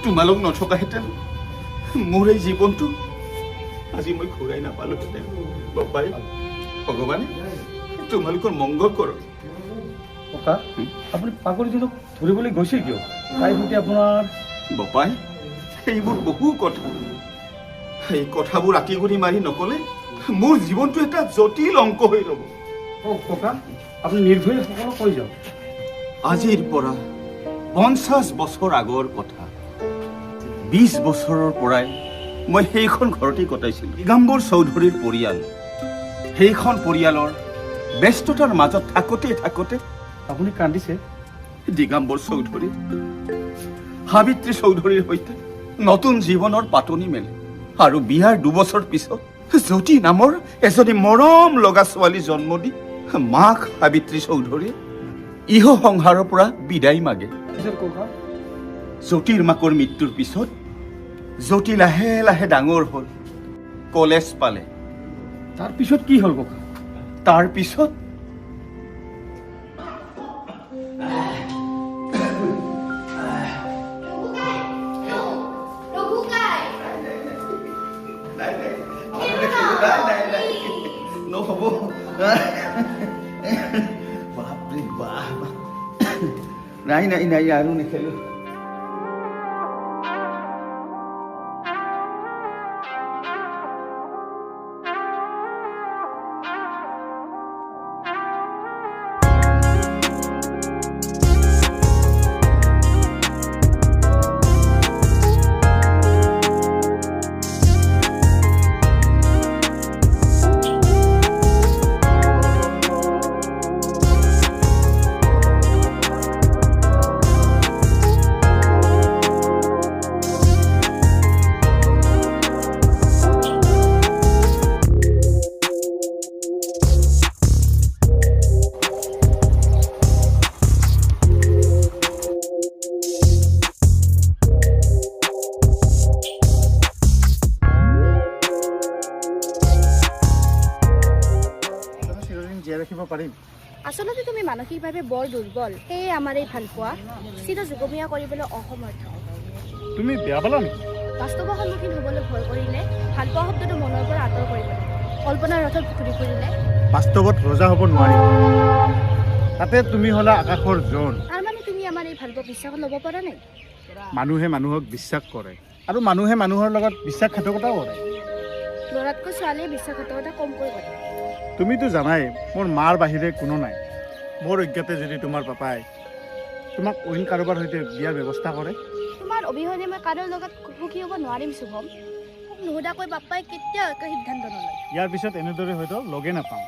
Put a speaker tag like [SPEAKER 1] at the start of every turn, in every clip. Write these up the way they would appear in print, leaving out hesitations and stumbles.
[SPEAKER 1] তোমালোক নথকাহেঁতেন মোৰ এই জীৱনটো আজি মই ঘূৰাই নাপালোহেঁতেন। বাপাই ভগৱানে তোমালোকৰ মংগল কৰক।
[SPEAKER 2] ককা আপুনি পাগলীজনক ধৰিবলৈ গৈছে কিয়? তাইৰ সৈতে আপোনাৰ
[SPEAKER 1] বাপাই এইবোৰ বহু কথা, এই কথাবোৰ আঁতি গুৰি মাৰি নকলে মোৰ জীৱনটো এটা জটিল অংক হৈ ৰ'ব।
[SPEAKER 2] ককা আপুনি নিৰ্ভয়ে সকলো কৈ যাওক।
[SPEAKER 1] আজিৰ পৰা 50 বছৰ আগৰ কথা। 20 বছৰৰ পৰাই মই সেইখন ঘৰতেই কটাইছিলোঁ। দিগম্বৰ চৌধুৰীৰ পৰিয়াল, সেইখন পৰিয়ালৰ ব্যস্ততাৰ মাজত থাকোঁতে
[SPEAKER 2] আপুনি কান্দিছে?
[SPEAKER 1] দিগম্বৰ চৌধুৰী সাবিত্ৰী চৌধুৰীৰ সৈতে নতুন জীৱনৰ পাতনি মেলে আৰু বিয়াৰ 2 বছৰ পিছত জ্যোতি নামৰ এজনী মৰম লগা ছোৱালী জন্ম দি মাক সাবিত্ৰী চৌধুৰীয়ে ইহ সংসাৰৰ পৰা বিদায় মাগে। জ্যোতিৰ মাকৰ মৃত্যুৰ পিছত জ্যোতি লাহে লাহে ডাঙৰ হ'ল, কলেজ পালে।
[SPEAKER 2] তাৰপিছত কি হ'ল ককা?
[SPEAKER 1] তাৰপিছত নহ'ব। বাপৰে বাপ, নাই আৰু নেখেলো।
[SPEAKER 3] আচলতে তুমি মানসিকভাৱে বৰ দুৰ্বল, সেয়ে আমাৰ এই ভালপোৱা চিৰ যুগমীয়া কৰিবলৈ অসমৰ্থ।
[SPEAKER 2] তুমি বেয়া পালা নেকি?
[SPEAKER 3] বাস্তৱৰ সন্মুখীন হ'বলৈ ভয় কৰিলে ভালপোৱা শব্দটো মনৰ পৰা আঁতৰ কৰিব লাগে। কল্পনাৰ ৰথত ঘূৰি ফুৰিলে
[SPEAKER 2] বাস্তৱত ৰজা হ'ব নোৱাৰি, তাতে তুমি হ'লা আকাশৰ জোন।
[SPEAKER 3] তাৰ মানে তুমি আমাৰ এই ভালপোৱা বিশ্বাসত ল'ব পৰা নাই?
[SPEAKER 2] মানুহে মানুহক বিশ্বাস কৰে আৰু মানুহে মানুহৰ লগত বিশ্বাসঘাতকতাও কৰে।
[SPEAKER 3] ল'ৰাতকৈ ছোৱালীয়ে বিশ্বাসঘাতকতা কমকৈ কৰে।
[SPEAKER 2] তুমিতো জানাই মোৰ মাৰ বাহিৰে কোনো নাই। মোৰ অজ্ঞাতে যদি তোমাৰ পাপাই তোমাক অইন কাৰোবাৰ সৈতে বিয়াৰ ব্যৱস্থা কৰে,
[SPEAKER 3] তোমাৰ অবিহনে মই কাৰোৰ লগত সুখী হ'ব নোৱাৰিম শুভম। মোক নুসুধাকৈ পাপাই কেতিয়াও একো সিদ্ধান্ত নলয়।
[SPEAKER 2] ইয়াৰ পিছত এনেদৰে হয়তো লগে নাপাওঁ।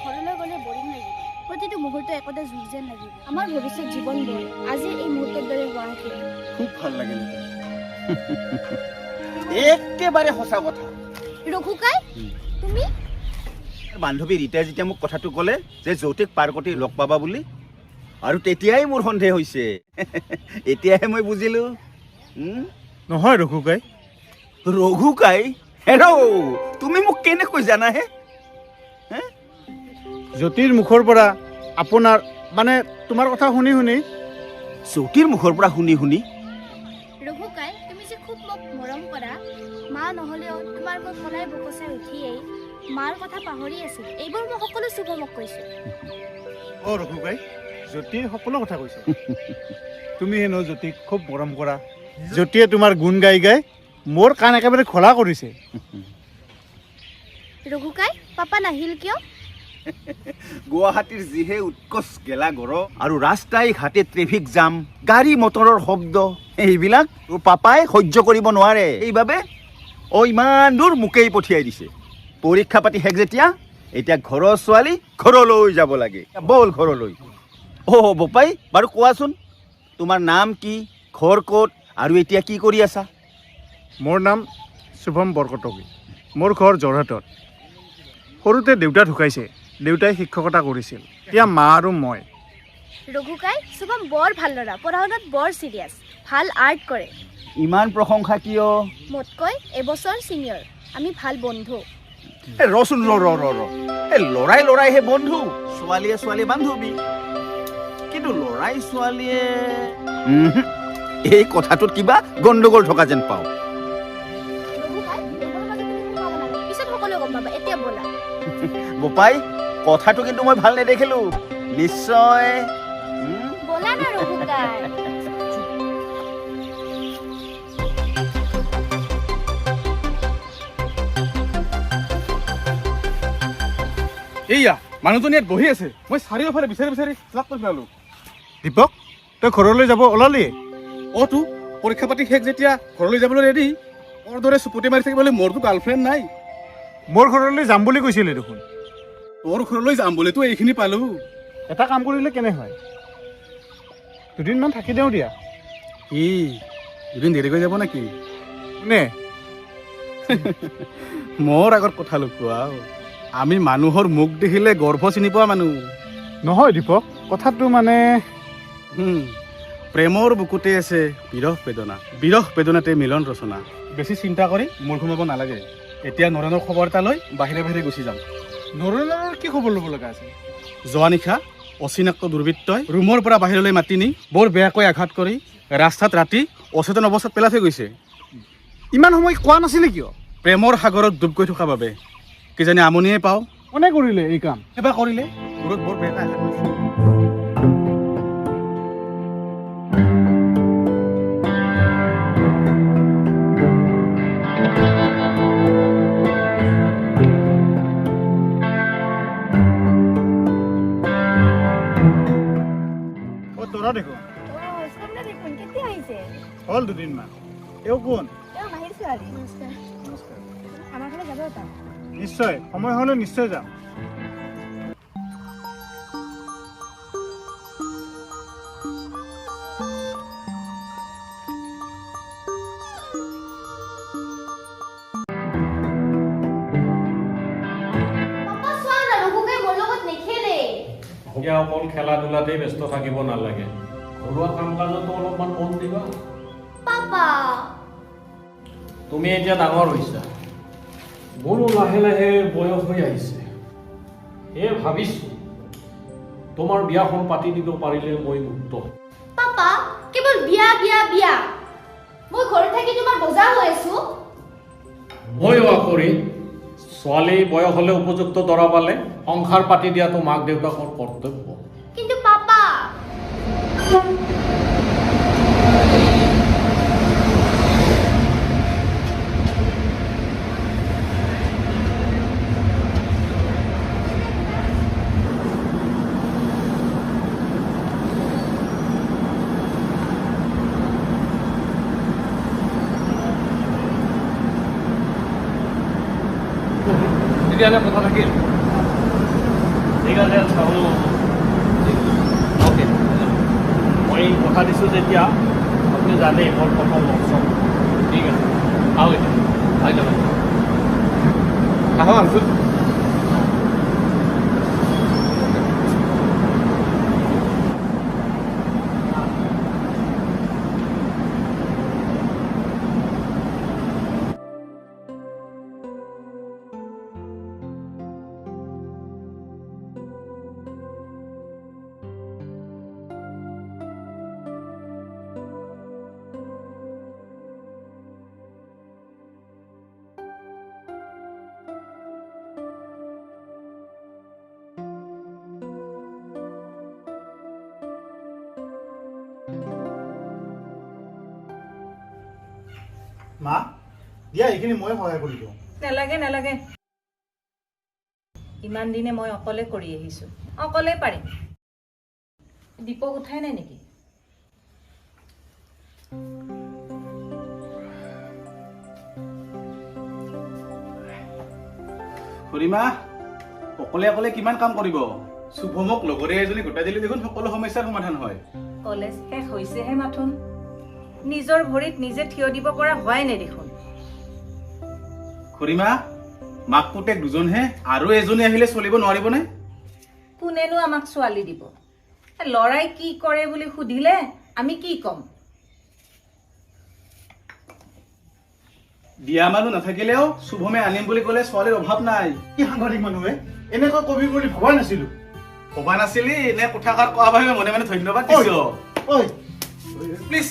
[SPEAKER 3] ঘৰলৈ গ'লে বৰিং লাগিব, প্ৰতিটো মুহূৰ্ত একোটা যুগ যেন লাগিব। আমাৰ ভৱিষ্যত জীৱনবোৰ আজিৰ এই মুহূৰ্তৰ দৰে হোৱা হেঁতেন
[SPEAKER 1] খুব ভাল লাগিল। একেবাৰে সঁচা কথা।
[SPEAKER 3] ৰঘুকাই, তুমি
[SPEAKER 1] বান্ধৱী ৰীতাই যেতিয়া মোক কথাটো ক'লে যে যৌতুক পাৰ্কতি লগ পাবা বুলি, আৰু তেতিয়াই মোৰ সন্দেহ হৈছে এতিয়াহে মই বুজিলো
[SPEAKER 2] নহয় ৰঘুকাই,
[SPEAKER 1] ৰঘুকাই হেৰৌ তুমি মোক কেনেকৈ জানা হে
[SPEAKER 2] জ্যোতিৰ মুখৰ পৰা আপোনাৰ মানে তোমাৰ কথা শুনি শুনি
[SPEAKER 1] জ্যোতিৰ মুখৰ পৰা শুনি শুনি
[SPEAKER 3] ৰঘুকাই, তুমি যে খুব মোক মৰম কৰা, মা নহ'লেও তোমাৰ মোক মনাই বকচাই উঠিয়েই মাৰ কথা পাহৰি আছিল। এইবোৰ মই সকলো শুভমক কৈছোঁ।
[SPEAKER 2] অ ৰঘুকাই, জ্যোতিৰ সকলো কথা কৈছে। তুমি হেনো জ্যোতিক খুব মৰম কৰা। জ্যোতিয়ে তোমাৰ গুণ গাই গাই মোৰ কাণ একেবাৰে খোলা কৰিছে।
[SPEAKER 3] ৰঘুকাই, পাপা নাহিল কিয়?
[SPEAKER 1] গুৱাহাটীৰ যিহে উৎকচ গেলা গৰম আৰু ৰাস্তাই ঘাটে ট্ৰেফিক জাম, গাড়ী মটৰৰ শব্দ, এইবিলাক তোৰ পাপাই সহ্য কৰিব নোৱাৰে। এইবাবে ইমান দূৰ মোকেই পঠিয়াই দিছে। পৰীক্ষা পাতি শেষ যেতিয়া, এতিয়া ঘৰৰ ছোৱালী ঘৰলৈ যাব লাগে। বল ঘৰলৈ। বোপাই বাৰু কোৱাচোন, তোমাৰ নাম কি, ঘৰ ক'ত আৰু এতিয়া কি কৰি আছা?
[SPEAKER 2] মোৰ নাম শুভম বৰকটকী। মোৰ ঘৰ যোৰহাটত। সৰুতে দেউতা ঢুকাইছে। দেউতাই শিক্ষকতা কৰিছিল। এতিয়া মা আৰু মই।
[SPEAKER 3] ৰঘুকাই, শুভম বৰ ভাল ল'ৰা, পঢ়া শুনাত বৰ চিৰিয়াছ, ভাল আৰ্ট কৰে।
[SPEAKER 1] ইমান প্ৰশংসা কিয়?
[SPEAKER 3] মোতকৈ এবছৰ ছিনিয়ৰ, আমি ভাল বন্ধু।
[SPEAKER 1] ৰচোন ৰ লৰাই লৰাইহে বন্ধু, ছোৱালীয়ে ছোৱালী বান্ধৱী। কিন্তু লৰাই ছোৱালীয়ে এই কথাটোত কিবা গণ্ডগোল থকা যেন পাওঁ।
[SPEAKER 3] ৰঘুকাই, এইবোৰ মাজত তুমি সোমাব নালাগে, পিছত সকলো গম পাবা। এতিয়া ব'লা।
[SPEAKER 1] বোপাই, কথাটো কিন্তু মই ভাল নেদেখিলো। নিশ্চয়
[SPEAKER 3] ব'লা না ৰঘুকাই।
[SPEAKER 4] এইয়া মানুহজনী ইয়াত বহি আছে। মই চাৰিওফালে বিচাৰি বিচাৰি লাভ কৰি পেলালো।
[SPEAKER 2] দীপক, তই ঘৰলৈ যাব ওলালি?
[SPEAKER 4] তো পৰীক্ষা পাতি শেষ যেতিয়া ঘৰলৈ যাবলৈ ৰেডি। মোৰ দৰে চুপতি মাৰি থাকিবলৈ মোৰতো গাৰ্লফ্ৰেণ্ড নাই।
[SPEAKER 2] মোৰ ঘৰলৈ যাম বুলি কৈছিলি দেখোন।
[SPEAKER 4] তোৰ ঘৰলৈ যাম বুলিতো এইখিনি পালো।
[SPEAKER 2] এটা কাম কৰিলে কেনে হয়, দুদিনমান থাকি দিওঁ দিয়া।
[SPEAKER 4] কি দুদিন দেৰিকৈ যাব নেকি?
[SPEAKER 2] নে
[SPEAKER 4] মোৰ আগত কথা লুকোৱা। আমি মানুহৰ মুখ দেখিলে গৰ্ভ চিনি পোৱা মানুহ।
[SPEAKER 2] নহয় দীপক, কথাটো মানে
[SPEAKER 4] প্ৰেমৰ বুকুতে আছে বিৰহ বেদনা, বিৰহ বেদনাতে মিলন ৰচনা। বেছি চিন্তা কৰি মূৰ ঘুমাব নালাগে। এতিয়া নৰেনৰ খবৰ এটা লৈ বাহিৰে বাহিৰে গুচি যাম।
[SPEAKER 2] নৰেনৰ কি খবৰ ল'ব লগা আছে?
[SPEAKER 4] যোৱা নিশা অচিনাক্ত দুৰ্বৃত্তই ৰুমৰ পৰা বাহিৰলৈ মাতি নি বৰ বেয়াকৈ আঘাত কৰি ৰাস্তাত ৰাতি অচেতন অৱস্থাত পেলাই থৈ গৈছে।
[SPEAKER 2] ইমান সময় কোৱা নাছিলে কিয়?
[SPEAKER 4] প্ৰেমৰ সাগৰত ডুব গৈ থকা বাবে। কিজানি আমনিয়ে পাওঁ।
[SPEAKER 2] কোনে কৰিলে এই কাম?
[SPEAKER 4] এবাৰ কৰিলে মূৰত বৰ বেয়া আঘাত কৰিছে।
[SPEAKER 2] তোৰা দেখোন
[SPEAKER 3] দেখোন কেতিয়া আহিছে?
[SPEAKER 2] হ'ল দুদিনমান। এও কোন?
[SPEAKER 3] মাহিৰ ছোৱালী। আমাৰ ঘৰলৈ যাব এটা।
[SPEAKER 2] নিশ্চয়, সময় হ'লে নিশ্চয় যাম।
[SPEAKER 5] এতিয়া অকল খেলা ধূলাতেই ব্যস্ত থাকিব নালাগে, ঘৰুৱা কাম কাজতো অলপমান মন দিবা।
[SPEAKER 3] পাপা,
[SPEAKER 5] তুমি এতিয়া ডাঙৰ হৈছা, মোৰো লাহে লাহে বয়স হৈ আহিছে। সেয়ে ভাবিছো তোমাৰ বিয়াখন পাতি দিব পাৰিলে মই মুক্ত।
[SPEAKER 3] পাপা, কেৱল বিয়া বিয়া বিয়া, মই ঘৰত থাকি তোমাৰ বজা হৈ আছো।
[SPEAKER 5] ময়ো আকৰি ছোৱালী বয়স হলে উপযুক্ত দৰা পালে সংসাৰ পাতি দিয়াটো মাক দেউতাকৰ কৰ্তব্য।
[SPEAKER 3] কিন্তু পাপা,
[SPEAKER 5] তেতিয়াহ'লে কথা থাকিল। ঠিক আছে চাউল। অ'কে, মই কথা দিছোঁ যেতিয়া আপুনি জানেই মোৰ প্ৰথম মঞ্চ। ঠিক আছে, আহক এতিয়া আহি যাব।
[SPEAKER 4] আহক আনচোন।
[SPEAKER 2] মা দিয়া এইখিনি মই সহায় কৰি দিওঁ।
[SPEAKER 6] নালাগে নালাগে, ইমান দিনে মই অকলে কৰি আহিছো, অকলে পাৰিম। দীপক উঠাই নাই নেকি?
[SPEAKER 4] খুৰীমা অকলে অকলে কিমান কাম কৰিব? শুভমক লগৰে এজনী গোটাই দিলে দেখোন সকলো সমস্যাৰ সমাধান হয়।
[SPEAKER 6] কলেজ শেষ হৈছেহে মাথোন, নিজৰ ভৰিত নিজে থিয় দিব পৰা হোৱাই নাই দেখোন।
[SPEAKER 4] খুৰীমা মাক পুতেক দুজনহে, আৰু এজনী আহিলে চলিব নোৱাৰিবনে?
[SPEAKER 6] কোনেনো আমাক ছোৱালী দিব? ল'ৰাই কি কৰে বুলি সুধিলে আমি কি ক'ম?
[SPEAKER 4] দিয়া মানুহ নাথাকিলেও শুভমে আনিম বুলি ক'লে ছোৱালীৰ অভাৱ নাই।
[SPEAKER 2] কি সাংঘাতিক মানুহে, এনেকৈ কবি বুলি ভবা নাছিলো।
[SPEAKER 4] ভবা নাছিলি নে কথাষাৰ কোৱা বাবে মনে মনে ধন্যবাদ দিছো।
[SPEAKER 2] ঐ
[SPEAKER 4] প্লিজ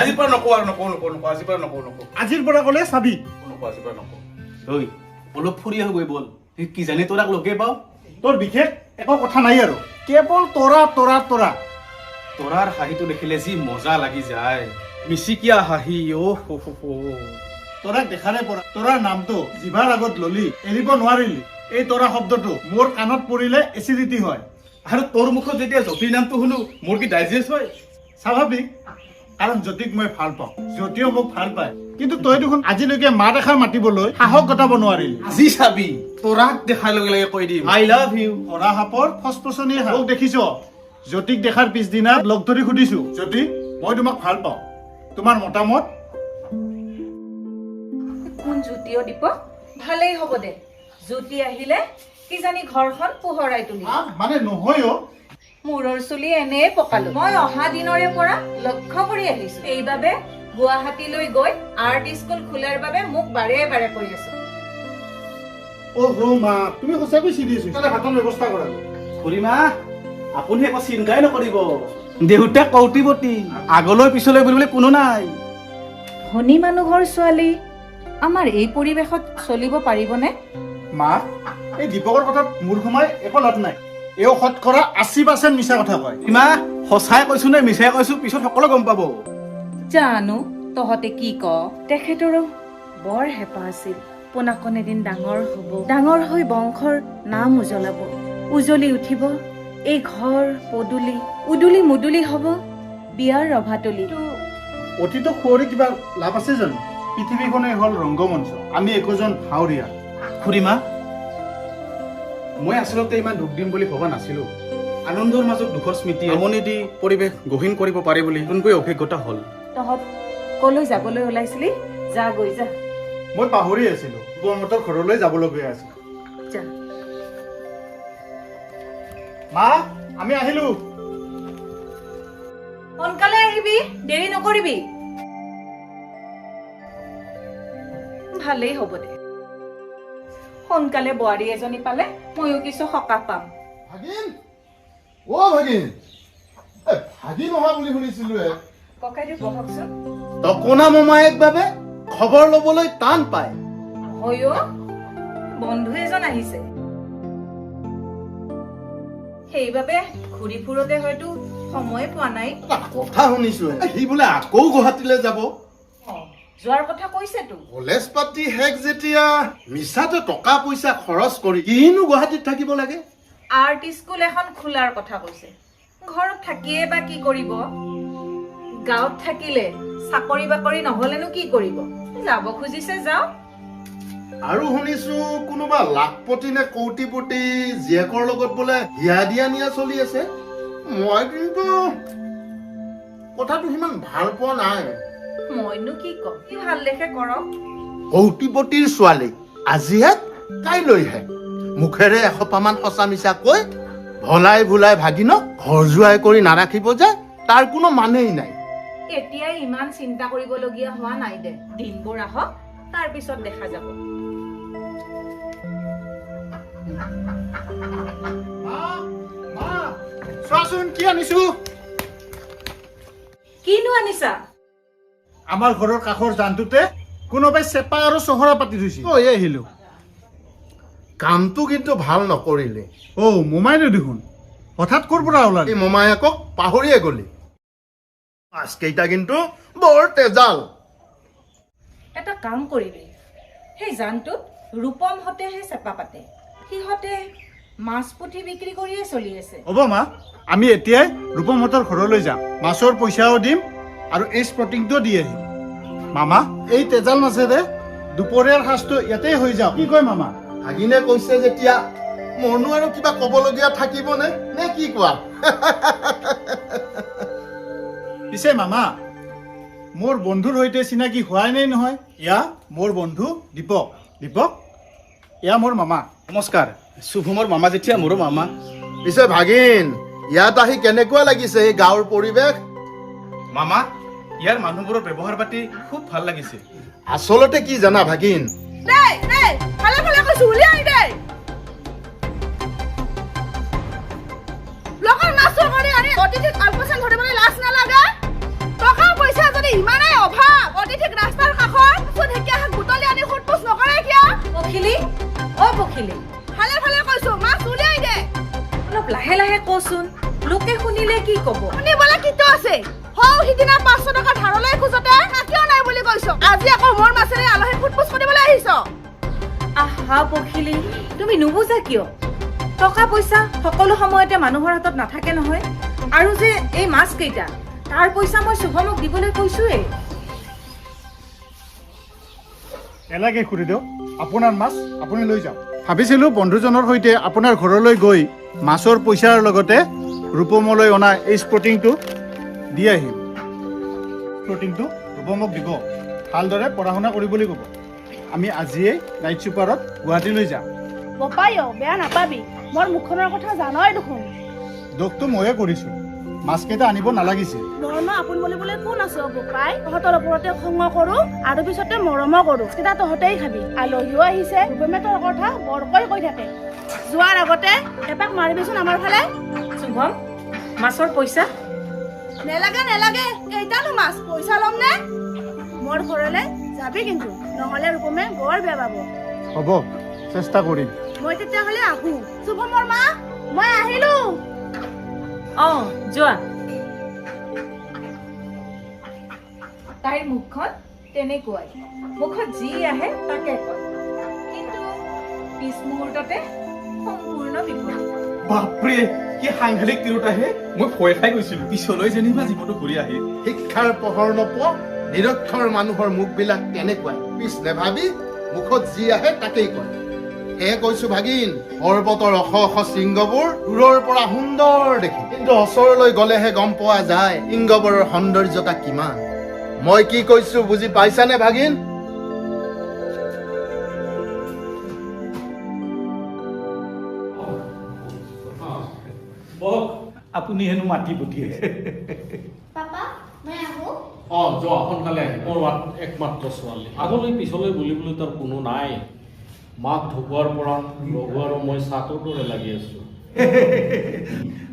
[SPEAKER 4] আজিৰ পৰা নকওঁ আৰু নকওঁ আজিৰ পৰা নকওঁ
[SPEAKER 2] আজিৰ পৰা ক'লে চাবি।
[SPEAKER 4] আজিৰ পৰা নকওঁ। ঐ অলপ ফুৰি আহোগৈ ব'ল, কি জানি তোৰাক লগে পাওঁ।
[SPEAKER 2] তোৰ বিশেষ একো কথা নাই আৰু, কেৱল তৰা তৰা তৰা।
[SPEAKER 4] তৰাৰ হাঁহিটো দেখিলে যি মজা লাগি যায়, মিচিকিয়া হাঁহি।
[SPEAKER 2] তৰাক দেখাৰে পৰা তৰাৰ নামটো জিভাৰ আগত ললি এৰিব নোৱাৰিলি। এই তৰা শব্দটো মোৰ কাণত পৰিলে এচিডিটি হয়।
[SPEAKER 4] আৰু তোৰ মুখত যেতিয়া জ্যোতিৰ নামটো শুনো মোৰ কি ডাইজেষ্ট হয়?
[SPEAKER 2] স্বাভাৱিক, কাৰণ জ্যোতিক মই ভাল পাওঁ, জ্যোতিও মোক ভাল পায়। কিন্তু তই দেখোন আজিলৈকে মাত এষাৰ মাতিবলৈ সাহস গটাব নোৱাৰিলি।
[SPEAKER 4] আজি চাবি তৰাক দেখাৰ লগে লগে কৈ দিম আই লাভ ইউ।
[SPEAKER 2] তৰা সাপৰ ফচফচনি হাঁহক দেখিছ? জ্যোতিক দেখাৰ পিছদিনা লগ ধৰি সুধিছো, জ্যোতি মই তোমাক ভাল পাওঁ, তোমাৰ মতামত?
[SPEAKER 6] কোন জ্যোতিও দীপক? ভালেই হ'ব দে, জ্যোতি আহিলে কিজানি ঘৰখন পোহৰাই তুলি।
[SPEAKER 2] মানে নহয় অ'।
[SPEAKER 6] মূৰৰ চুলি এনেই পকালো। মই অহা দিনৰে পৰা লক্ষ্য কৰি আহিছো, এইবাবে গুৱাহাটীলৈ গৈ আৰ্ট স্কুল খোলাৰ বাবে মোক বাৰে বাৰে কৈ আছো।
[SPEAKER 2] মা তুমি সঁচাকৈ চিৰিয়াছ হৈছা? ভাতৰ ব্যৱস্থা কৰা।
[SPEAKER 4] খুৰীমা আপুনি একো চিন্তাই নকৰিব, দেউতাক কৌটিপতি, আগলৈ পিছলৈ বুলিবলৈ কোনো নাই।
[SPEAKER 6] ধনী মানুহৰ ছোৱালী আমাৰ এই পৰিৱেশত চলিব পাৰিবনে?
[SPEAKER 2] মা এই দীপকৰ কথাত মূৰ সোমাই একো লাভ নাই। এও শতকৰা 80% মিছা কথা কয়।
[SPEAKER 4] খুৰীমা সঁচাই কৈছো নে মিছাই কৈছো পিছত সকলো গম পাব।
[SPEAKER 6] জানো তহঁতে কি ক? তেখেতৰো বৰ হেঁপাহ আছিল পোনাকণ এদিন ডাঙৰ হ'ব, ডাঙৰ হৈ বংশৰ নাম উজ্বলাব, উজ্বলি উঠিব এই ঘৰ পদূলি, উদুলি মুদুলি হ'ব বিয়াৰ ৰভাতলি।
[SPEAKER 2] অতীতক সুঁৱৰি কিবা লাভ আছে জানো? পৃথিৱীখনে হ'ল ৰংগমঞ্চ, আমি একোজন ভাওৰীয়া।
[SPEAKER 4] খুৰীমা মই আচলতে ইমান দুখ দিম বুলি ভবা নাছিলো। আনন্দৰ মাজত দুখৰ স্মৃতি আমনি দি পৰিৱেশ গহীন কৰিব পাৰে বুলি নতুনকৈ অভিজ্ঞতা হ'ল।
[SPEAKER 6] তহঁত কলৈ যাবলৈ ওলাইছিলি? যা গৈ যা।
[SPEAKER 2] মই পাহৰি আছিলো, বৰমতৰ ঘৰলৈ যাবলগীয়া আছিল।
[SPEAKER 6] যা।
[SPEAKER 2] মা আমি আহিলো।
[SPEAKER 6] সোনকালে আহিবি, দেৰি নকৰিবি। ভালেই হ'ব দে, সোনকালে বোৱাৰী এজনী পালে ময়ো কিছু সকাহ পাম।
[SPEAKER 7] ভাগিন অ ভাগিন, ভাগিন অহা বুলি শুনিছিলো।
[SPEAKER 6] ককাইদেউ বহকচোন।
[SPEAKER 7] টকনা মোমায়েক বাবে খবৰ লবলৈ টান পায়।
[SPEAKER 6] হয় অ, বন্ধু এজন আহিছে, সেইবাবে ঘূৰি ফুৰোতে হয়তো সময় পোৱা নাই।
[SPEAKER 7] কথা শুনিছো সি বোলে আকৌ গুৱাহাটীলৈ যাব।
[SPEAKER 6] যোৱাৰ কথা কৈছেতো।
[SPEAKER 7] কলেজ পাতি শেষ যেতিয়া মিছাতে টকা পইচা খৰচ কৰি কিনো গুৱাহাটীত থাকিব লাগে।
[SPEAKER 6] আৰ্ট স্কুল এখন খোলাৰ কথা কৈছে, ঘৰত থাকিয়ে বা কি কৰিব? গাঁৱত থাকিলে চাকৰি বাকৰি নহলেনো কি কৰিব? যাব খুজিছে যাওক।
[SPEAKER 7] আৰু শুনিছো কোনোবা লাখপতি নে কৌটিপতি জীয়েকৰ লগত বোলে হিয়া দিয়া নিয়া চলি আছে। মই কিন্তু কথাটো সিমান ভাল পোৱা নাই।
[SPEAKER 6] মইনো কি কম, কি ভাল দেখে কৰক।
[SPEAKER 7] কৌটিপতিৰ ছোৱালী আজিহে কাইলৈহে মুখেৰে এসোপামান সঁচা মিছা কৈ ভলাই ভুলাই ভাগিনক ঘৰ জোৱাই কৰি নাৰাখিব যে তাৰ কোনো মানেই নাই।
[SPEAKER 6] এতিয়াই ইমান চিন্তা কৰিবলগীয়া হোৱা নাই দে, দিনবোৰ আহক তাৰ পিছত দেখা যাব।
[SPEAKER 2] চোৱাচোন কি আনিছো।
[SPEAKER 6] কিনো আনিছা?
[SPEAKER 2] আমাৰ ঘৰৰ কাষৰ জানটোতে কোনোবাই চেপা আৰু চহৰা পাতি থৈছিল, কৈ আহিলো।
[SPEAKER 7] কামটো কিন্তু ভাল নকৰিলে।
[SPEAKER 2] মোমাইনে দেখোন হঠাৎ ক'ৰ পৰা ওলালি?
[SPEAKER 7] এই মোমায়েকক পাহৰিয়ে গলি। মাছকেইটা কিন্তু বৰ তেজাল।
[SPEAKER 6] এটা কাম কৰিবি, সেই জানটোত ৰূপমহঁতেহে চেপা পাতে, সিহঁতে মাছ পুঠি বিক্ৰী কৰিয়ে চলি আছে।
[SPEAKER 2] হ'ব মা, আমি এতিয়াই ৰূপমহঁতৰ ঘৰলৈ যাম, মাছৰ পইচাও দিম আৰু এই স্পটিংটো দি আহিম। মামা, এই তেজাল মাছেৰে দুপৰীয়াৰ সাজটো ইয়াতেই হৈ যাওক, কি কয় মামা?
[SPEAKER 7] ভাগিনে কৈছে যেতিয়া মনো আৰু কিবা ক'বলগীয়া থাকিবনে নে কি কোৱা?
[SPEAKER 2] পিছে মামা, মোৰ বন্ধুৰ সৈতে চিনাকি হোৱাই নাই নহয়। এয়া মোৰ বন্ধু দীপক। দীপক, এয়া মোৰ মামা।
[SPEAKER 4] নমস্কাৰ, শুভমৰ মামা যেতিয়া মোৰো মামা।
[SPEAKER 7] পিছে ভাগিন, ইয়াত আহি কেনেকুৱা লাগিছে এই গাঁৱৰ পৰিৱেশ?
[SPEAKER 4] মামা, ইয়াৰ মানুহবোৰৰ ব্যৱহাৰ পাতি খুব ভাল লাগিছে।
[SPEAKER 7] আচলতে কি জানা ভাগিন,
[SPEAKER 6] অলপ লাহে লাহে কচোন, লোকে শুনিলে কি কব? আহা পখিলি, তুমি নুবুজা কিয়? টকা পইচা সকলো সময়তে মানুহৰ হাতত নাথাকে নহয়। আৰু যে এই মাছ কেইটা, তাৰ পইচা মই শুভমক দিবলৈ কৈছোৱেই।
[SPEAKER 2] এলাগে খুৰি দিয়ক, আপোনাৰ মাছ আপুনি লৈ যাওক। ভাবিছিলোঁ বন্ধুজনৰ সৈতে আপোনাৰ ঘৰলৈ গৈ মাছৰ পইচাৰ লগতে ৰূপমলৈ অনা এই স্পটিংটো দি আহিম। স্পটিংটো ৰূপমক দিব, ভালদৰে পঢ়া শুনা কৰিবলৈ ক'ব। আমি আজিয়েই নাইট ছুপাৰত গুৱাহাটীলৈ যাম।
[SPEAKER 3] বেয়া নাপাবি, মোৰ মুখখনৰ কথা জানই দেখোন।
[SPEAKER 2] দোষটো ময়ে কৰিছোঁ, মাছকেইটা আনিব নালাগিছিল।
[SPEAKER 3] মৰমা আপোন বুলিবলৈ কোন আছে বোপাই? তহঁতৰ ওপৰতে খং কৰো আৰু পিছতে মৰমো কৰো। কেইটা তহঁতেই খাবি। আলহীও আহিছে, ৰূপমে তোৰ কথা বৰকৈ কৈ থাকে। যোৱাৰ আগতে এপাক মাৰিবিচোন আমাৰ ফালে।
[SPEAKER 6] শুভম, মাছৰ পইচা?
[SPEAKER 3] নেলাগে নেলাগে, কেইটানো মাছ, পইচা ল'ম নে? মোৰ ঘৰলৈ যাবি কিন্তু, নহ'লে ৰূপমে বৰ বেয়া পাব।
[SPEAKER 2] হ'ব, চেষ্টা কৰিম।
[SPEAKER 3] মই তেতিয়াহ'লে আহো। শুভমৰ মা, মই আহিলো।
[SPEAKER 6] যোৱা। তাইৰ মুখখন তেনেকুৱাই, মুখত যি আহে তাকে কয়, কিন্তু পিছ মুহূৰ্ততে সম্পূৰ্ণ বিপৰীত।
[SPEAKER 4] বাপৰে, কি সাংঘাতিক তিৰোতা আহে, মই ভয় খাই গৈছিলো। পিছলৈ যেনিবা জীৱনটো ঘূৰি আহে।
[SPEAKER 7] শিক্ষাৰ পোহৰ নোপোৱা নিৰক্ষৰ মানুহৰ মুখবিলাক তেনেকুৱাই, পিছ নেভাবি মুখত যি আহে তাকেই কয়। সেয়ে কৈছো ভাগিন, পৰ্বতৰ অশ অশ শৃংগবোৰ দূৰৰ পৰা সুন্দৰ দেখি, কিন্তু ওচৰলৈ গলেহে গম পোৱা যায় শৃংগবোৰৰ সৌন্দৰ্যতা কিমান। মই কি কৈছো বুজি পাইছানে ভাগিন?
[SPEAKER 1] আপুনি হেনো মাতি পঠিয়াইছে।
[SPEAKER 3] পাপা, মই আহো।
[SPEAKER 5] যোৱা সোনকালে আহে, মোৰ একমাত্ৰ ছোৱালী। আগলৈ পিছলৈ বুলিবলৈ তাৰ কোনো নাই। মাক ঢুকোৱাৰ পৰা লগু আৰু মই চাহটোৰ দৰে লাগি আছো।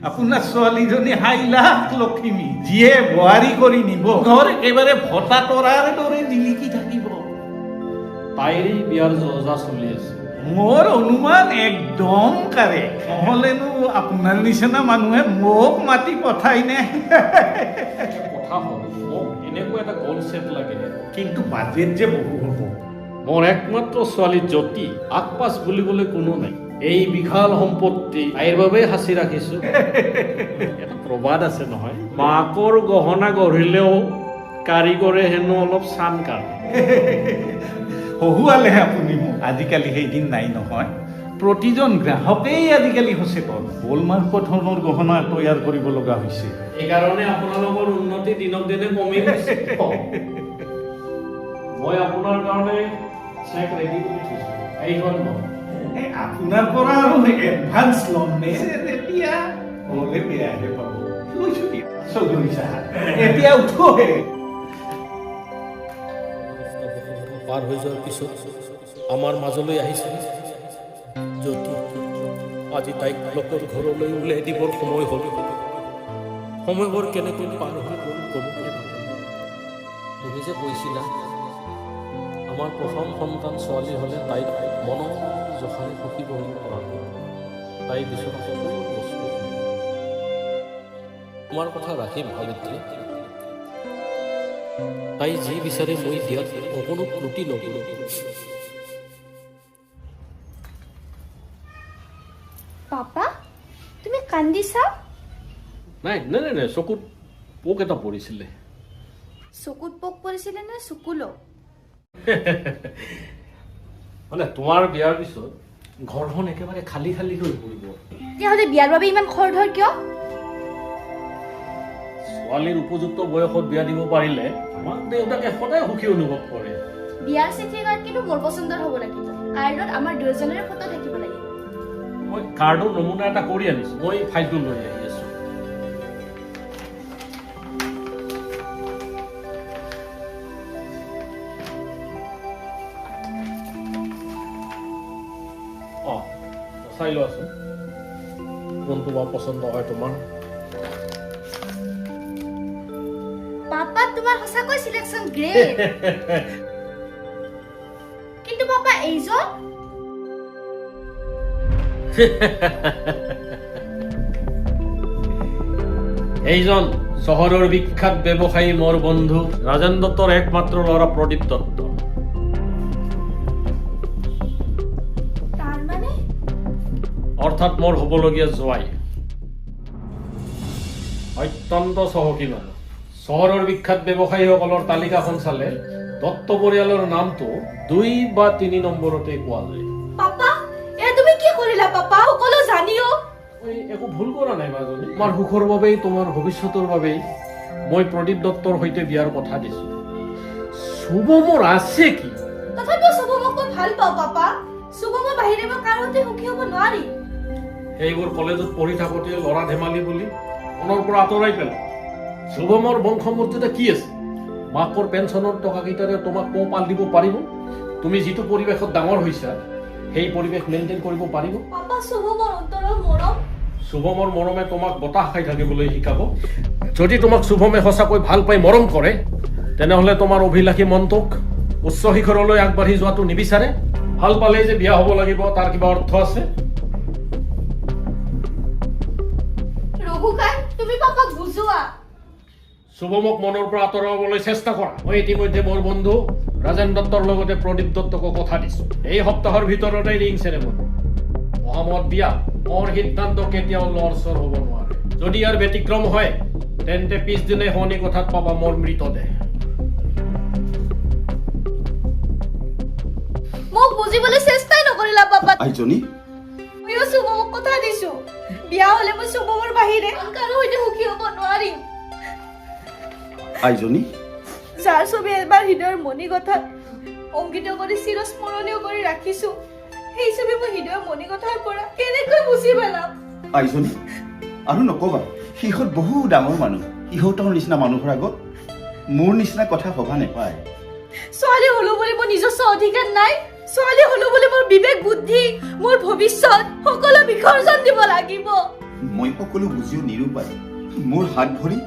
[SPEAKER 1] আপোনাৰ ছোৱালীজনী হাইলাখ লখিমী, যিয়ে বোৱাৰী কৰি নিব, ঘৰ একেবাৰে ভটা তৰাৰ দৰে জিলিকি থাকিব।
[SPEAKER 5] তাইৰে বিয়াৰ যজা চলি আছে।
[SPEAKER 1] মোৰ অনুমান একদম কাৰেক্ট। নহ'লেনো আপোনাৰ নিচিনা মানুহে মোক মাতি পঠাই নে?
[SPEAKER 5] কথা হ'ল, মোক এনেকুৱা এটা গ'ল ছেট লাগে।
[SPEAKER 1] কিন্তু বাজেট যে বহু হ'ব।
[SPEAKER 5] মোৰ একমাত্ৰ ছোৱালী জ্যোতি, আগপাছ বুলিবলৈ কোনো নাই। এই বিশাল সম্পত্তি তাইৰ বাবে সাঁচি ৰাখিছো। এটা প্ৰবাদ আছে নহয়, মাকৰ গহনা গঢ়িলেও কাৰিকৰে হেনো অলপ চান কাঢ়ে।
[SPEAKER 1] হহুৱালেহে আপুনি মোক। আজিকালি সেইদিন নাই নহয়। প্ৰতিজন গ্ৰাহকেই আজিকালি সচেতন। হলমাৰ্কৰ ধৰণৰ গহনা তৈয়াৰ কৰিব লগা হৈছে।
[SPEAKER 5] সেইকাৰণে আপোনালোকৰ উন্নতি দিনক দিনে কমি গৈছে। মই আপোনাৰ কাৰণে চেক ৰেডি কৰি থৈছো, এইখন লওক।
[SPEAKER 1] আপোনাৰ পৰা আৰু এডভান্স ল'ম নে? তেতিয়া হ'লে বেয়াহে পাব। লৈছো দিয়া চৌধুৰী চাহাব, এতিয়া উঠোহে।
[SPEAKER 5] পাৰ হৈ যোৱাৰ পিছত আমাৰ মাজলৈ আহিছে জ্যোতি। আজি তাইক লোকৰ ঘৰলৈ উলিয়াই দিবৰ সময় হ'ল। সময়বোৰ কেনেকৈ পাৰ হৈ গ'ল ক'ব নোৱাৰো। তুমি যে কৈছিলা আমাৰ প্ৰথম সন্তান ছোৱালী হ'লে তাইক মনৰ জখাৰে সুখী কৰিব পৰা গ'ল। তাই বিচৰা সকলো বস্তু তোমাৰ কথা ৰাখিম সাবিত্ৰী। তাই যি বিচাৰে মই দিয়াত অকণো ত্ৰুটি নকৰোঁ।
[SPEAKER 3] পাপা তুমি কান্দিছা?
[SPEAKER 5] নাই নাই নাই নাই, চকুত পোক এটা পৰিছিলে।
[SPEAKER 3] চকুত পোক পৰিছিলে নে চকুলো?
[SPEAKER 5] মানে তোমাৰ বিয়াৰ পিছত ঘৰখন একেবাৰে খালী খালী হৈ পৰিব।
[SPEAKER 3] তেতিয়াহ'লে বিয়াৰ বাবে ইমান খৰধৰ কিয়?
[SPEAKER 5] ছোৱালীৰ উপযুক্ত বয়সত বিয়া দিব পাৰিলে মাক দেউতাকে সদায় সুখী অনুভৱ কৰে।
[SPEAKER 3] বিয়াৰ চিঠি কাৰ্ড কিন্তু মোৰ পচন্দৰ হ'ব লাগিব। কাৰ্ডত আমাৰ দুয়োজনৰে ফটো থাকিব লাগিব।
[SPEAKER 5] মই কাৰ্ডৰ নমুনা এটা কৰি আনিছোঁ, মই ফাইলটো লৈ আহি আছোঁ। অঁ, চাই লোৱাচোন কোনটো বা পচন্দ হয় তোমাৰ।
[SPEAKER 3] পাপা তোমাৰ সঁচাকৈ চিলেকশ্যন গ্ৰেট। কিন্তু পাপা এইজন
[SPEAKER 5] এইজন চহৰৰ বিখ্যাত ব্যৱসায়ী মোৰ বন্ধু ৰাজেন দত্তৰ একমাত্ৰ ল'ৰা প্ৰদীপ দত্ত।
[SPEAKER 3] তাৰমানে
[SPEAKER 5] অৰ্থাৎ মোৰ হ'বলগীয়া জোৱাই। অত্যন্ত চহকী মানুহ। চহৰৰ বিখ্যাত ব্যৱসায়ীসকলৰ তালিকাখন চালে দত্ত পৰিয়ালৰ নামটো 2 বা 3 নম্বৰতে পোৱা যায়।
[SPEAKER 3] পাপা এ তুমি কি কৰিলা পাপা? সকলো জানিও
[SPEAKER 5] মই একো ভুল কৰা নাই মাজনী। তোমাৰ সুখৰ বাবেই, তোমাৰ ভৱিষ্যতৰ বাবেই মই প্ৰদীপ দত্তৰ সৈতে বিয়াৰ কথা দিছো। শুভমৰ আছে কি?
[SPEAKER 3] তথাপিও শুভমক মই ভাল পাওঁ পাপা। শুভমৰ বাহিৰে মই কাৰো সৈতে সুখী হ'ব নোৱাৰি।
[SPEAKER 5] সেইবোৰ কলেজত পঢ়ি থাকোঁতে ল'ৰা ধেমালি বুলি মনৰ পৰা আঁতৰাই পেলাই। শুভমৰ বংশমৰ্যাদা কি আছে? মাকৰ পেঞ্চনৰ টকাকেইটাৰে তোমাক পোহপাল দিব পাৰিব? তুমি যিটো পৰিৱেশত ডাঙৰ হৈছা সেই পৰিৱেশ মেইনটেইন কৰিব পাৰিব?
[SPEAKER 3] পাপা শুভমৰ অন্তৰৰ মৰম।
[SPEAKER 5] শুভমৰ মৰমে তোমাক বতাহ খাই থাকিবলৈ শিকাব। যদি তোমাক শুভমে সঁচাকৈ ভাল পাই মৰম কৰে তেনেহ'লে তোমাৰ অভিলাষী মনটোক উচ্চ শিখৰলৈ আগবাঢ়ি যোৱাটো নিবিচাৰে। ভাল পালেই যে বিয়া হ'ব লাগিব তাৰ কিবা অৰ্থ আছে?
[SPEAKER 3] ৰঘুকাই তুমি পাপাক বুজোৱা।
[SPEAKER 5] শুভমক মনৰ পৰা আঁতৰাবলৈ চেষ্টা কৰা। মই ইতিমধ্যে মোৰ বন্ধু ৰাজেন দত্তৰ লগতে প্ৰদীপ দত্তকো কথা দিছো। এই সপ্তাহৰ ভিতৰতে ৰিং চেৰেমনি। অসমত বিয়া। মোৰ সিদ্ধান্ত কেতিয়াও লৰচৰ হ'ব নোৱাৰে। যদি ইয়াৰ ব্যতিক্ৰম হয় তেন্তে পিছদিনে শনি কথাত পাবা মোৰ মৃতদেহ।
[SPEAKER 3] মোক বুজিবলৈ চেষ্টাই নকৰিলা পাপা।
[SPEAKER 1] আইজনী
[SPEAKER 3] ময়ো শুভমক কথা দিছো। বিয়া হ'লে মই শুভমৰ বাহিৰে আন কাৰো সৈতে সুখী হ'ব নোৱাৰিম।
[SPEAKER 1] আইজনী
[SPEAKER 3] যাৰ ছবি এবাৰ হৃদয়ৰ মণি কথাত অংকিত কৰি চিৰস্মৰণীয় কৰি ৰাখিছো, সেই ছবি মই হৃদয়ৰ মণি কথাৰ পৰা কেনেকৈ মুচি পেলাম?
[SPEAKER 1] আইজনী আৰু নকবা, সিহঁত বহু ডাঙৰ মানুহ। সিহঁতৰ নিচিনা মানুহৰ আগত মোৰ নিচিনা কথা ভবা নেপায়।
[SPEAKER 3] ছোৱালী হলো বুলি মোৰ নিজস্ব অধিকাৰ নাই। ছোৱালী হলো বুলি মোৰ বিবেক বুদ্ধি, মোৰ ভৱিষ্যত সকলো বিসৰ্জন দিব লাগিব।
[SPEAKER 1] মই সকলো বুজিও নিৰূপায়। মোৰ হাত ভৰি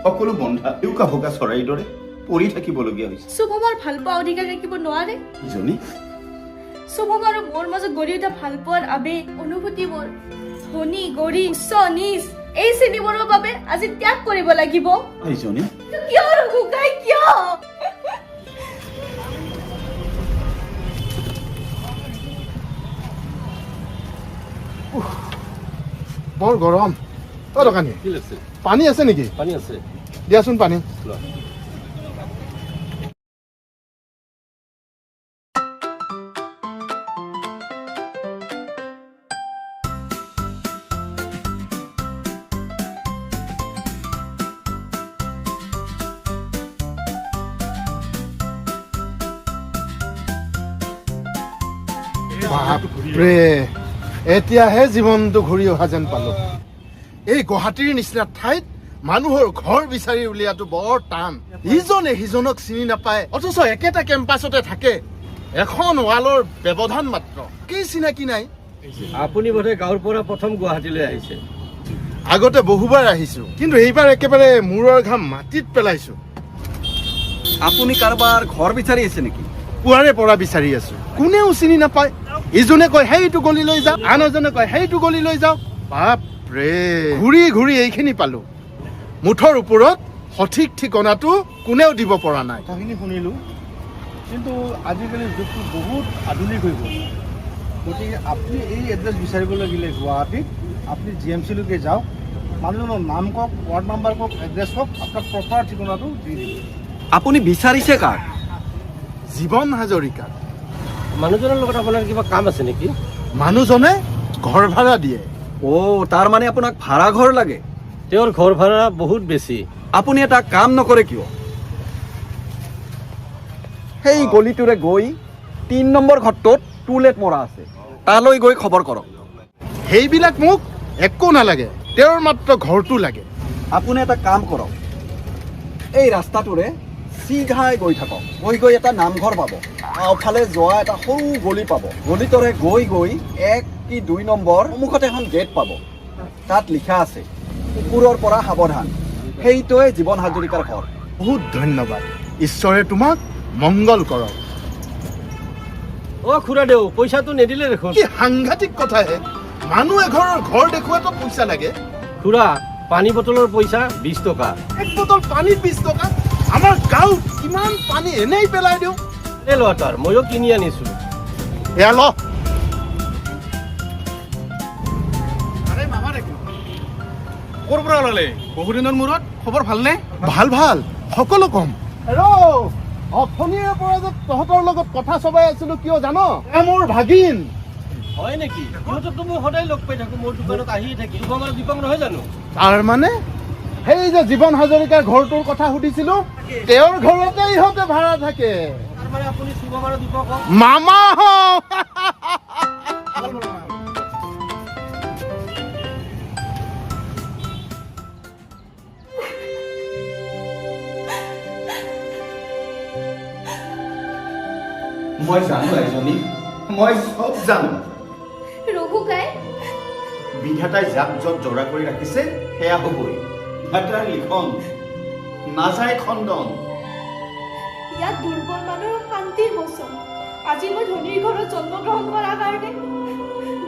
[SPEAKER 1] সকলো বন্ধা উকা ভোকা চৰাইৰ দৰে পৰি থাকিবলগীয়া হৈছে।
[SPEAKER 3] শুভমৰ ভাল পোৱা অধিকাৰ ৰাখিব নোৱাৰে।
[SPEAKER 1] ইজনী
[SPEAKER 3] শুভম আৰু মোৰ মাজত গঢ়ি উঠা ভাল পোৱাৰ আবেগ অনুভূতিবোৰ ধনী গৰিব উচ্চ নিচ এই শ্ৰেণীবোৰৰ বাবে আজি ত্যাগ কৰিব লাগিব।
[SPEAKER 1] আইজনী
[SPEAKER 3] কিয় ৰঘুকাই কিয়?
[SPEAKER 7] বৰ গৰম। অ দোকানী পানী আছে নেকি?
[SPEAKER 5] পানী আছে,
[SPEAKER 7] দিয়াচোন পানী। বাপৰে, এতিয়াহে জীৱনটো ঘূৰি অহা যেন পালো। এই গুৱাহাটীৰ নিচিনা ঠাইত মানুহৰ ঘৰ বিচাৰি উলিয়াটো বৰ টান। ইজনে সিজনক চিনি নাপায়, অথচ একেটা কেম্পাছতে থাকে। এখন ৱালৰ ব্যৱধান মাত্ৰ, কি চিনাকি নাই।
[SPEAKER 8] আপুনি বোধহয় গাঁৱৰ পৰা প্ৰথম গুৱাহাটীলৈ আহিছে?
[SPEAKER 7] আগতে বহুবাৰ আহিছো, কিন্তু এইবাৰ একেবাৰে মূৰৰ ঘাম মাটিত পেলাইছো।
[SPEAKER 8] আপুনি কাৰোবাৰ ঘৰ বিচাৰি আছে নেকি?
[SPEAKER 7] পুৱাৰে পৰা বিচাৰি আছো, কোনেও চিনি নাপায়। ইজনে কয় সেইটো গলিলৈ যাওঁ, আন এজনে কয় সেইটো গলিলৈ যাওঁ। বাপৰে, ঘূৰি ঘূৰি এইখিনি পালো। মুঠৰ ওপৰত সঠিক ঠিকনাটো কোনেও দিব পৰা নাই।
[SPEAKER 2] কথাখিনি শুনিলোঁ, কিন্তু আজিকালি যুগটো বহুত আধুনিক হৈ গ'ল। গতিকে আপুনি এই এড্ৰেছ বিচাৰিবলৈ গ'লে গুৱাহাটীত আপুনি GMC-লৈকে যাওক, মানুহজনৰ নাম কওক, ৱাৰ্ড নাম্বাৰ কওক, এড্ৰেছ কওক, আপোনাক প্ৰপাৰ ঠিকনাটো দি দিব।
[SPEAKER 8] আপুনি বিচাৰিছে কাক?
[SPEAKER 7] জীৱন হাজৰিকা।
[SPEAKER 5] মানুহজনৰ লগত আপোনাৰ কিবা কাম আছে নেকি?
[SPEAKER 7] মানুহজনে ঘৰ ভাড়া দিয়ে।
[SPEAKER 8] অ' তাৰ মানে আপোনাক ভাড়া ঘৰ লাগে?
[SPEAKER 5] তেওঁৰ ঘৰ ভাড়া বহুত বেছি।
[SPEAKER 8] আপুনি এটা কাম নকৰে কিয়? সেই গলিটোৰে গৈ ৩ নম্বৰ ঘৰটোত টুলেট মৰা আছে, তালৈ গৈ খবৰ কৰক।
[SPEAKER 7] সেইবিলাক মোক একো নালাগে, তেওঁৰ মাত্ৰ ঘৰটো লাগে।
[SPEAKER 8] আপুনি এটা কাম কৰক, এই ৰাস্তাটোৰে চিধাই গৈ থাকক। গৈ এটা নামঘৰ পাব, ফালে যোৱা এটা সৰু গলি পাব। গলিটোৰে গৈ 1 কি 2 নম্বৰ সন্মুখত এখন গেট পাব। তাত লিখা আছে কুকুৰৰ পৰা সাৱধান। সেইটোৱে জীৱন হাজৰিকাৰ ঘৰ।
[SPEAKER 7] বহুত ধন্যবাদ, ঈশ্বৰে তোমাক মংগল কৰক।
[SPEAKER 5] অ' খুৰাদেউ, পইচাটো নিদিলে দেখোন।
[SPEAKER 7] কি সাংঘাতিক কথাহে, মানুহ এঘৰৰ ঘৰ দেখুৱাটো পইচা লাগে?
[SPEAKER 5] খুৰা, পানী বটলৰ পইচা 20 টকা।
[SPEAKER 7] এক বটল পানীত 20 টকা? আমাৰ গাঁৱত কিমান পানী এনেই পেলাই দিওঁ।
[SPEAKER 5] এই ল'ৰাটাৰ ময়ো কিনি আনিছোঁ।
[SPEAKER 7] এয়া ল।
[SPEAKER 2] আৰে মামা দেখোন ক'ৰ পৰা ওলালে? বহুদিনৰ মূৰত খবৰ ভালনে?
[SPEAKER 7] ভাল ভাল, সকলো কম। হেল্ল', অথনিৰে পৰা যে তহঁতৰ লগত কথা চবাই আছিলো, কিয় জান? মোৰ ভাগিন।
[SPEAKER 5] হয় নেকি? সিহঁতকতো মই সদায় লগ পাই থাকোঁ, মোৰ দোকানত আহিয়ে থাকি। শুভম আৰু দীপক নহয় জানো?
[SPEAKER 7] তাৰ মানে সেই যে জীৱন হাজৰিকাৰ ঘৰটোৰ কথা সুধিছিলো, তেওঁৰ ঘৰতে ইহঁতে ভাড়া থাকে।
[SPEAKER 5] তাৰ মানে আপুনি শুভম আৰু দীপক
[SPEAKER 7] মামা
[SPEAKER 1] মই জানো এজনী, মই চব জানো।
[SPEAKER 3] ৰঘুকাই
[SPEAKER 1] বিধাতাই যাক য'ত জৰা কৰি ৰাখিছে সেয়া হ'বই। বিধাতাৰ লিখন নাযায় খণ্ডন।
[SPEAKER 3] ইয়াত দুৰ্বল মানুহৰ শান্তিৰ বচন। আজি মই ধনীৰ ঘৰত জন্মগ্ৰহণ কৰাৰ কাৰণে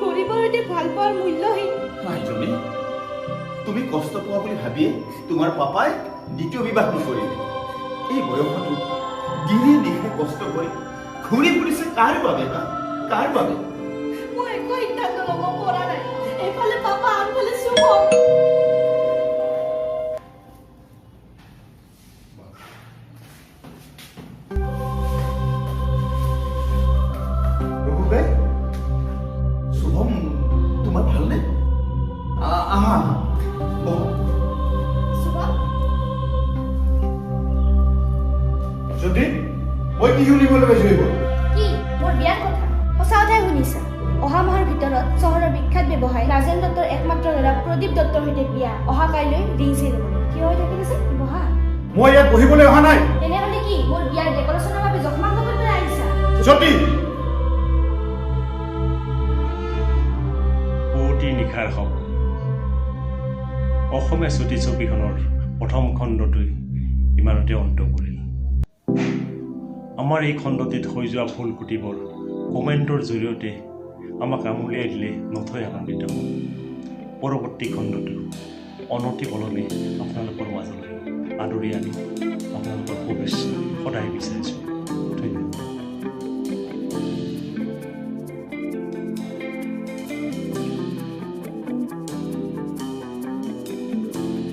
[SPEAKER 3] গৰীবৰ সৈতে ভাল পোৱাৰ মূল্যহীন।
[SPEAKER 1] আইজনী, তুমি কষ্ট পোৱা বুলি ভাবিয়ে তোমাৰ পাপাই দ্বিতীয় বিবাহ নকৰিলে। এই বয়সতো দিনে নিশে কষ্ট কৰি ঘূৰি ফুৰিছে কাৰ বাবে? কাৰ বাবে?
[SPEAKER 3] মই একো সিদ্ধান্ত ল'ব পৰা নাই। এইফালে পাপা, আনফালে শুভম।
[SPEAKER 1] ৰঘুকাই, শুভম তোমাৰ ভালনে? আহা বহা।
[SPEAKER 3] শুভম,
[SPEAKER 2] যদি মই কি শুনিবলৈ পাইছো এইবোৰ?
[SPEAKER 3] কি মোৰ বিয়াৰ কথা? সঁচা কথাই শুনিছা। অহা মাহৰ ভিতৰত চহৰৰ বিখ্যাত ব্যৱসায়ী ৰাজেন দত্তৰ একমাত্ৰ ল'ৰা প্ৰদীপ দত্তৰ সৈতে বিয়া। অহা কাইলৈ ৰিং চেৰিমনি। থিয় হৈ থাকিলে যে বহা।
[SPEAKER 2] মই ইয়াত বহিবলৈ অহা নাই।
[SPEAKER 3] তেনেহ'লে কি মোৰ বিয়াৰ ডেকৰেশ্যনৰ বাবে জখমাক লগত পেলাই আহিছা?
[SPEAKER 2] যদি
[SPEAKER 9] পুৱতি নিশাৰ শব্দ। অসমীয়া চুটি ছবিখনৰ প্ৰথম খণ্ডটোৱে ইমানতে অন্ত পৰিল। আমাৰ এই খণ্ডটিত হৈ যোৱা ভুল ক্ৰুটিবোৰ কমেণ্টৰ জৰিয়তে আমাক আঙুলিয়াই দিলে নথৈ আনন্দিত হ'ম। পৰৱৰ্তী খণ্ডটো অনতি পলমে আপোনালোকৰ মাজলৈ আদৰি আনি আপোনালোকৰ শুভেচ্ছা সদায় বিচাৰিছোঁ।